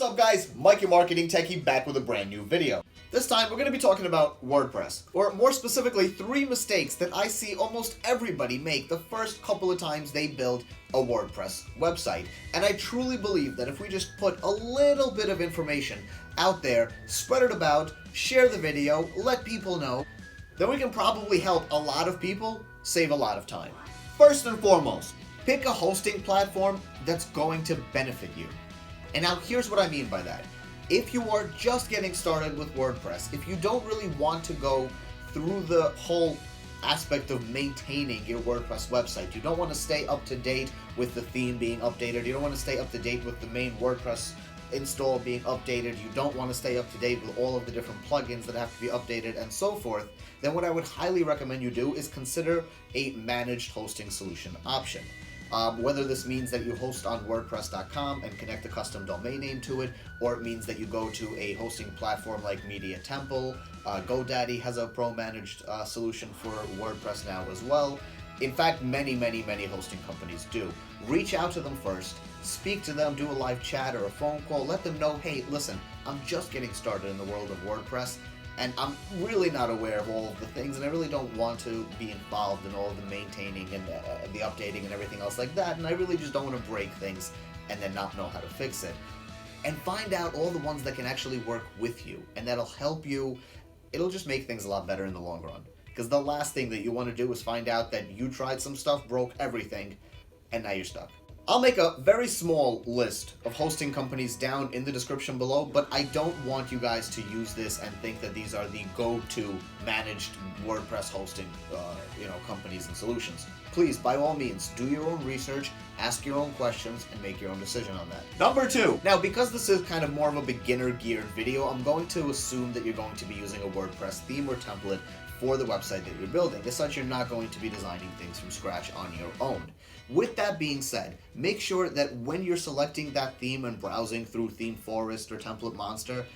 up guys, Mike your Marketing Techie back with a brand new video. This time we're going to be talking about WordPress, or more specifically 3 mistakes that I see almost everybody make the first couple of times they build a WordPress website. And I truly believe that if we just put a little bit of information out there, spread it about, share the video, let people know, then we can probably help a lot of people save a lot of time. First and foremost, pick a hosting platform that's going to benefit you. And now here's what I mean by that. If you are just getting started with WordPress, if you don't really want to go through the whole aspect of maintaining your WordPress website, you don't want to stay up to date with the theme being updated, you don't want to stay up to date with the main WordPress install being updated, you don't want to stay up to date with all of the different plugins that have to be updated and so forth, then what I would highly recommend you do is consider a managed hosting solution option. Whether this means that you host on WordPress.com and connect a custom domain name to it, or it means that you go to a hosting platform like Media Temple. GoDaddy has a pro-managed solution for WordPress now as well. In fact, many hosting companies do. Reach out to them first, speak to them, do a live chat or a phone call, let them know, hey, listen, I'm just getting started in the world of WordPress, and I'm really not aware of all of the things, and I really don't want to be involved in all of the maintaining and the updating and everything else like that, and I really just don't want to break things and then not know how to fix it. And find out all the ones that can actually work with you, and that'll help you. It'll just make things a lot better in the long run. Because the last thing that you want to do is find out that you tried some stuff, broke everything, and now you're stuck. I'll make a very small list of hosting companies down in the description below, but I don't want you guys to use this and think that these are the go-to managed WordPress hosting companies and solutions. Please, by all means, do your own research, ask your own questions, and make your own decision on that. Number 2. Now, because this is kind of more of a beginner-geared video, I'm going to assume that you're going to be using a WordPress theme or template for the website that you're building. As such, you're not going to be designing things from scratch on your own. With that being said, make sure that when you're selecting that theme and browsing through Theme Forest or Template Monster,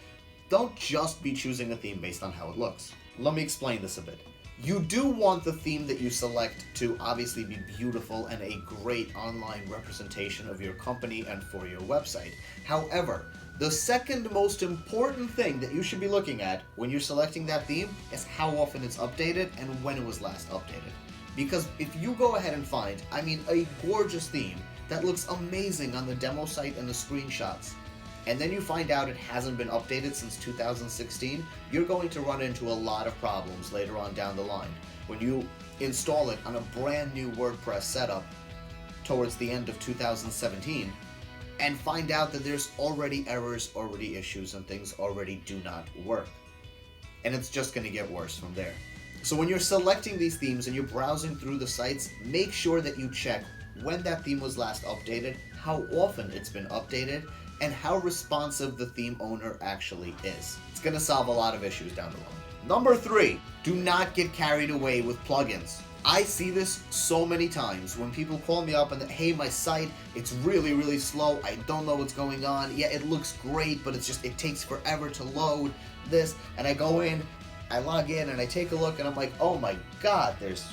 don't just be choosing a theme based on how it looks. Let me explain this a bit. You do want the theme that you select to obviously be beautiful and a great online representation of your company and for your website. However, the second most important thing that you should be looking at when you're selecting that theme is how often it's updated and when it was last updated. Because if you go ahead and find, a gorgeous theme that looks amazing on the demo site and the screenshots, and then you find out it hasn't been updated since 2016, you're going to run into a lot of problems later on down the line. When you install it on a brand new WordPress setup towards the end of 2017, and find out that there's already errors, already issues, and things already do not work. And it's just going to get worse from there. So when you're selecting these themes and you're browsing through the sites, make sure that you check when that theme was last updated, how often it's been updated, and how responsive the theme owner actually is. It's going to solve a lot of issues down the line. Number 3, do not get carried away with plugins. I see this so many times when people call me up and hey, my site, it's really slow, I don't know what's going on, yeah, it looks great, but it takes forever to load this, and I go in, I log in, and I take a look, and I'm like, oh my god, there's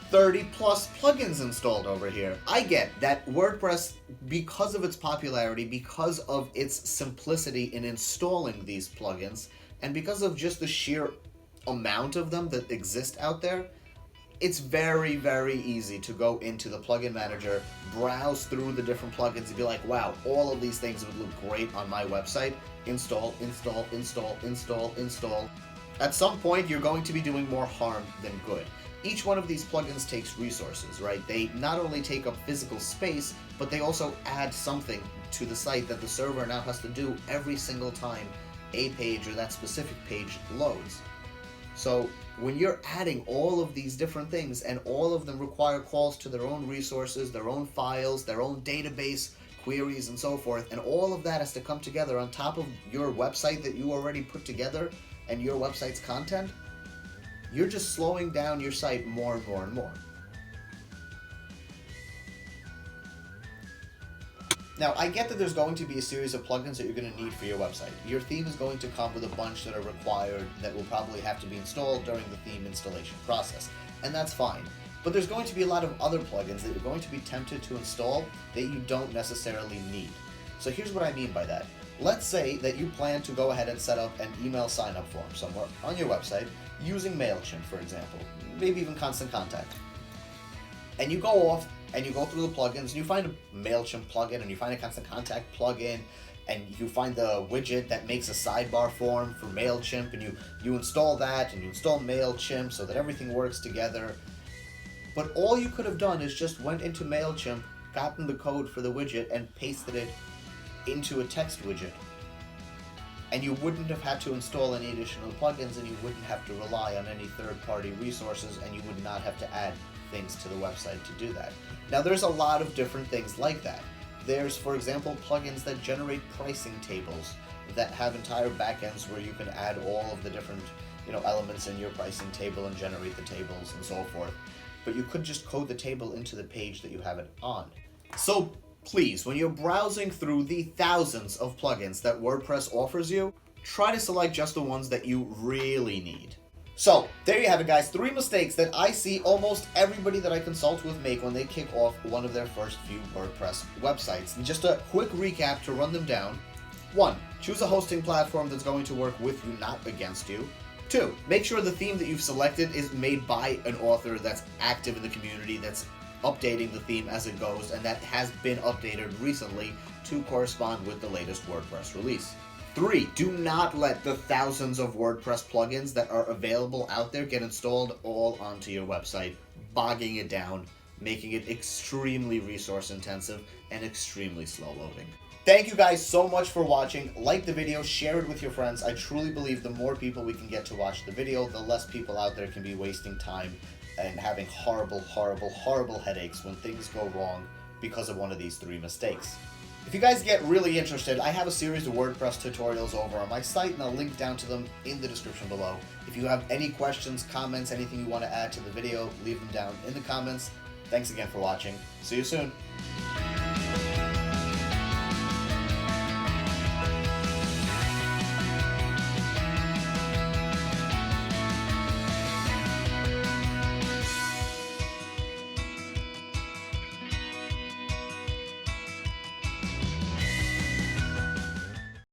30 plus plugins installed over here. I get that WordPress, because of its popularity, because of its simplicity in installing these plugins, and because of just the sheer amount of them that exist out there, it's very easy to go into the plugin manager, browse through the different plugins, and be like, wow, all of these things would look great on my website. Install. At some point, you're going to be doing more harm than good. Each one of these plugins takes resources, right? They not only take up physical space, but they also add something to the site that the server now has to do every single time a page or that specific page loads. So when you're adding all of these different things, and all of them require calls to their own resources, their own files, their own database, queries, and so forth, and all of that has to come together on top of your website that you already put together and your website's content, you're just slowing down your site more and more. Now, I get that there's going to be a series of plugins that you're going to need for your website. Your theme is going to come with a bunch that are required that will probably have to be installed during the theme installation process, and that's fine. But there's going to be a lot of other plugins that you're going to be tempted to install that you don't necessarily need. So here's what I mean by that. Let's say that you plan to go ahead and set up an email sign-up form somewhere on your website using MailChimp, for example, maybe even Constant Contact. And you go off and you go through the plugins and you find a MailChimp plugin and you find a Constant Contact plugin and you find the widget that makes a sidebar form for MailChimp and you install that and you install MailChimp so that everything works together. But all you could have done is just went into MailChimp, gotten the code for the widget, and pasted it into a text widget. And you wouldn't have had to install any additional plugins, and you wouldn't have to rely on any third-party resources, and you would not have to add things to the website to do that. Now there's a lot of different things like that. There's, for example, plugins that generate pricing tables that have entire backends where you can add all of the different elements in your pricing table and generate the tables and so forth. But you could just code the table into the page that you have it on. So please, when you're browsing through the thousands of plugins that WordPress offers you, try to select just the ones that you really need. So, there you have it, guys. 3 mistakes that I see almost everybody that I consult with make when they kick off one of their first few WordPress websites. And just a quick recap to run them down. 1. Choose a hosting platform that's going to work with you, not against you. 2. Make sure the theme that you've selected is made by an author that's active in the community, that's updating the theme as it goes, and that has been updated recently to correspond with the latest WordPress release. 3. Do not let the thousands of WordPress plugins that are available out there get installed all onto your website, bogging it down, making it extremely resource intensive and extremely slow loading. Thank you guys so much for watching. Like the video, share it with your friends. I truly believe the more people we can get to watch the video, the less people out there can be wasting time and having horrible, horrible, horrible headaches when things go wrong because of one of these 3 mistakes. If you guys get really interested, I have a series of WordPress tutorials over on my site, and I'll link down to them in the description below. If you have any questions, comments, anything you want to add to the video, leave them down in the comments. Thanks again for watching. See you soon.